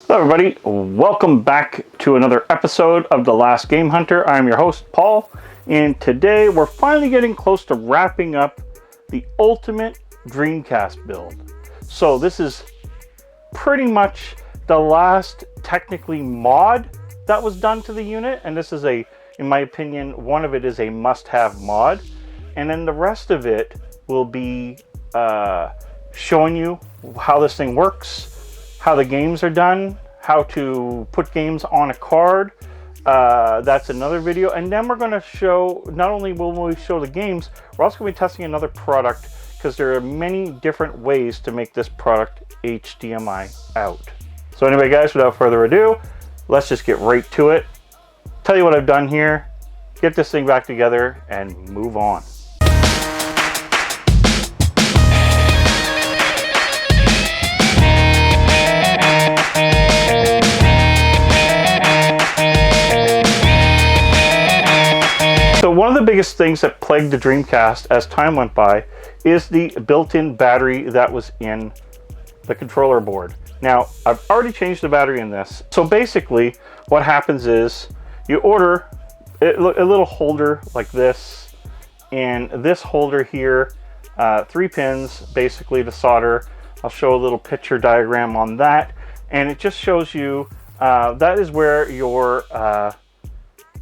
Hello everybody, welcome back to another episode of the Last Game Hunter. I'm your host, Paul, and today we're finally getting close to wrapping up the ultimate Dreamcast build. So this is pretty much the last technically mod that was done to the unit, and this is in my opinion, one of it is a must-have mod, and then the rest of it will be showing you how this thing works, how the games are done, how to put games on a card. That's another video. And then we're going to show, not only will we show the games, we're also going to be testing another product because there are many different ways to make this product HDMI out. So anyway, guys, without further ado, let's just get right to it. Tell you what I've done here, get this thing back together, and move on. So one of the biggest things that plagued the Dreamcast as time went by is the built-in battery that was in the controller board. Now, I've already changed the battery in this. So basically, what happens is you order a little holder like this, and this holder here, 3 pins basically to solder. I'll show a little picture diagram on that, and it just shows you that is where your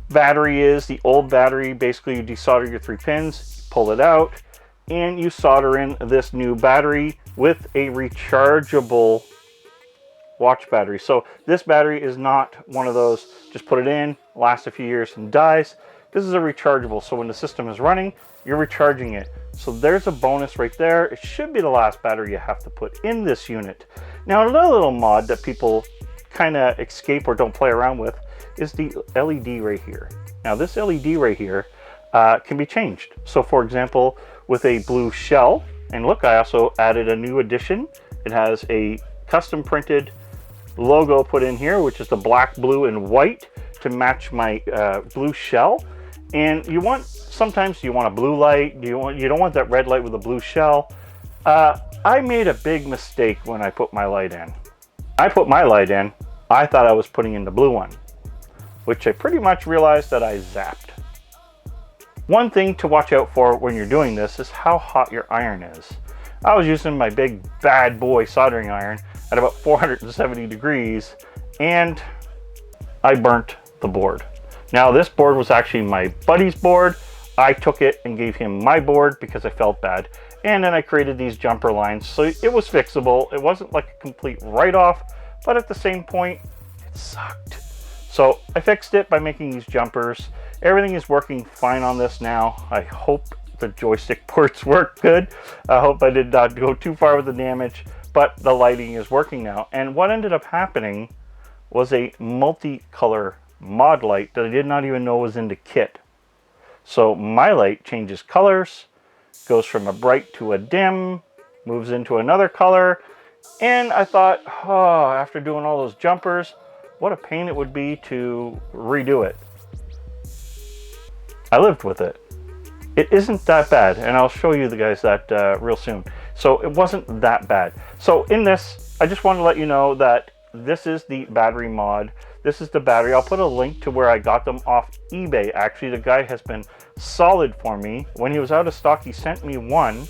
battery is, the old battery. Basically, you desolder your 3 pins, pull it out, and you solder in this new battery with a rechargeable watch battery. So this battery is not one of those just put it in, lasts a few years and dies. This is a rechargeable, so when the system is running, you're recharging it. So there's a bonus right there. It should be the last battery you have to put in this unit. Now, another little mod that people kind of escape or don't play around with is the LED right here. Now this LED right here can be changed. So for example, with a blue shell, and look, I also added a new addition. It has a custom printed logo put in here, which is the black, blue, and white to match my blue shell. And you want, sometimes you want a blue light, you don't want that red light with a blue shell. I made a big mistake when I put my light in. I thought I was putting in the blue one, which I pretty much realized that I zapped. One thing to watch out for when you're doing this is how hot your iron is. I was using my big bad boy soldering iron at about 470 degrees, and I burnt the board. Now this board was actually my buddy's board. I took it and gave him my board because I felt bad. And then I created these jumper lines, so it was fixable. It wasn't like a complete write-off, but at the same point, it sucked. So I fixed it by making these jumpers. Everything is working fine on this now. I hope the joystick ports work good. I hope I did not go too far with the damage, but the lighting is working now. And what ended up happening was a multicolor mod light that I did not even know was in the kit. So my light changes colors, goes from a bright to a dim, moves into another color, and I thought, oh, after doing all those jumpers, what a pain it would be to redo it. I lived with it. It isn't that bad, and I'll show you the guys that real soon. So it wasn't that bad. So in this, I just wanted to let you know that this is the battery mod. This is the battery. I'll put a link to where I got them off eBay. Actually, the guy has been solid for me. When he was out of stock, he sent me one,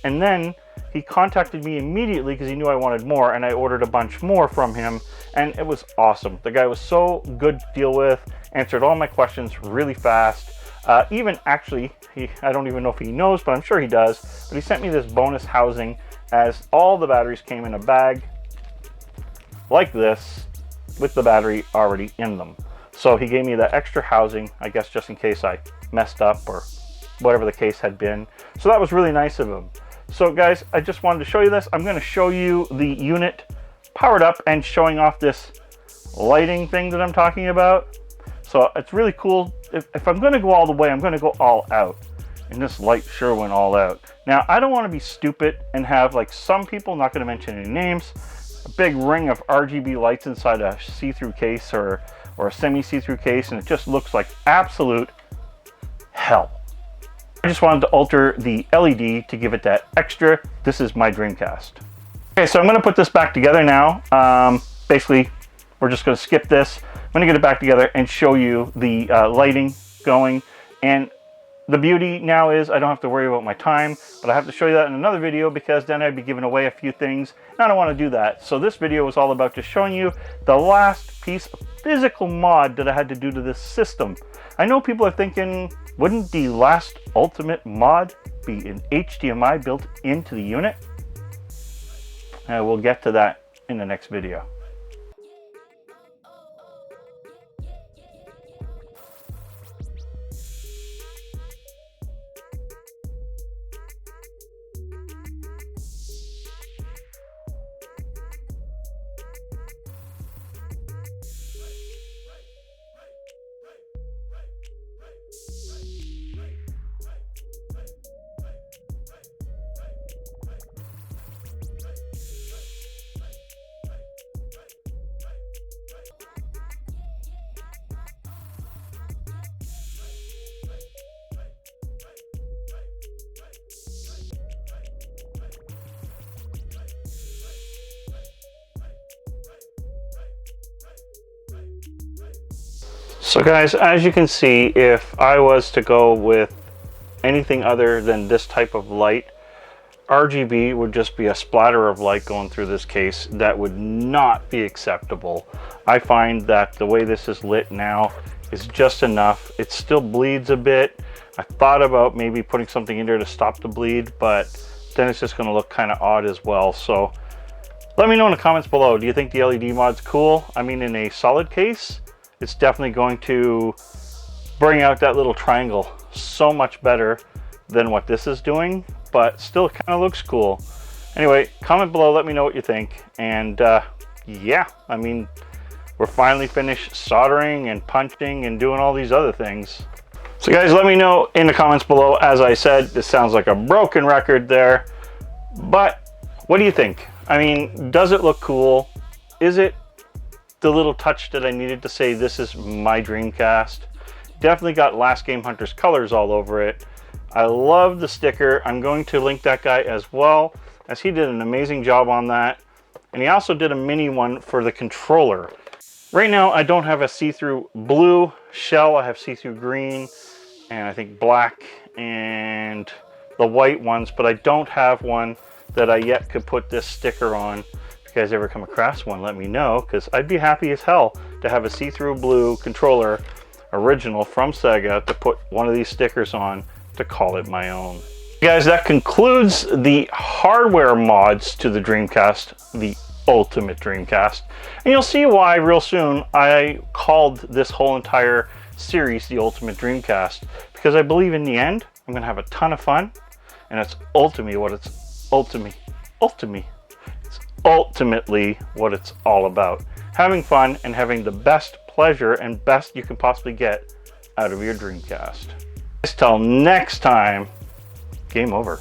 and then he contacted me immediately because he knew I wanted more, and I ordered a bunch more from him, and it was awesome. The guy was so good to deal with, answered all my questions really fast. Even actually, I don't even know if he knows, but I'm sure he does, but he sent me this bonus housing as all the batteries came in a bag like this with the battery already in them. So he gave me that extra housing, I guess just in case I messed up or whatever the case had been. So that was really nice of him. So guys, I just wanted to show you this. I'm going to show you the unit powered up and showing off this lighting thing that I'm talking about. So it's really cool. If I'm going to go all the way, I'm going to go all out. And this light sure went all out. Now, I don't want to be stupid and have, like some people, not going to mention any names, a big ring of RGB lights inside a see-through case or a semi-see-through case, and it just looks like absolute hell. I just wanted to alter the LED to give it that extra. This is my Dreamcast. Okay, so I'm going to put this back together now. Basically, we're just going to skip this. I'm going to get it back together and show you the lighting going. And the beauty now is I don't have to worry about my time, but I have to show you that in another video because then I'd be giving away a few things, and I don't want to do that. So this video was all about just showing you the last piece of physical mod that I had to do to this system. I know people are thinking, wouldn't the last ultimate mod be an HDMI built into the unit? We'll get to that in the next video. So guys, as you can see, if I was to go with anything other than this type of light, RGB would just be a splatter of light going through this case. That would not be acceptable. I find that the way this is lit now is just enough. It still bleeds a bit. I thought about maybe putting something in there to stop the bleed, but then it's just going to look kind of odd as well. So let me know in the comments below. Do you think the LED mod's cool? I mean, in a solid case, it's definitely going to bring out that little triangle so much better than what this is doing, but still kind of looks cool. Anyway, comment below, let me know what you think. And yeah, I mean, we're finally finished soldering and punching and doing all these other things. So guys, let me know in the comments below. As I said, this sounds like a broken record there, but what do you think? I mean, does it look cool? Is it the little touch that I needed to say this is my Dreamcast? Definitely got LastGameHunter's colors all over it. I love the sticker. I'm going to link that guy as well, as he did an amazing job on that. And he also did a mini one for the controller. Right now I don't have a see-through blue shell. I have see-through green and I think black and the white ones, but I don't have one that I yet could put this sticker on. If you guys ever come across one, let me know, because I'd be happy as hell to have a see-through blue controller original from Sega to put one of these stickers on to call it my own. Guys, that concludes the hardware mods to the Dreamcast, the ultimate Dreamcast, and you'll see why real soon I called this whole entire series the ultimate Dreamcast, because I believe in the end I'm gonna have a ton of fun, and it's ultimately what it's ultimately what it's all about. Having fun and having the best pleasure and best you can possibly get out of your Dreamcast. Till next time, game over.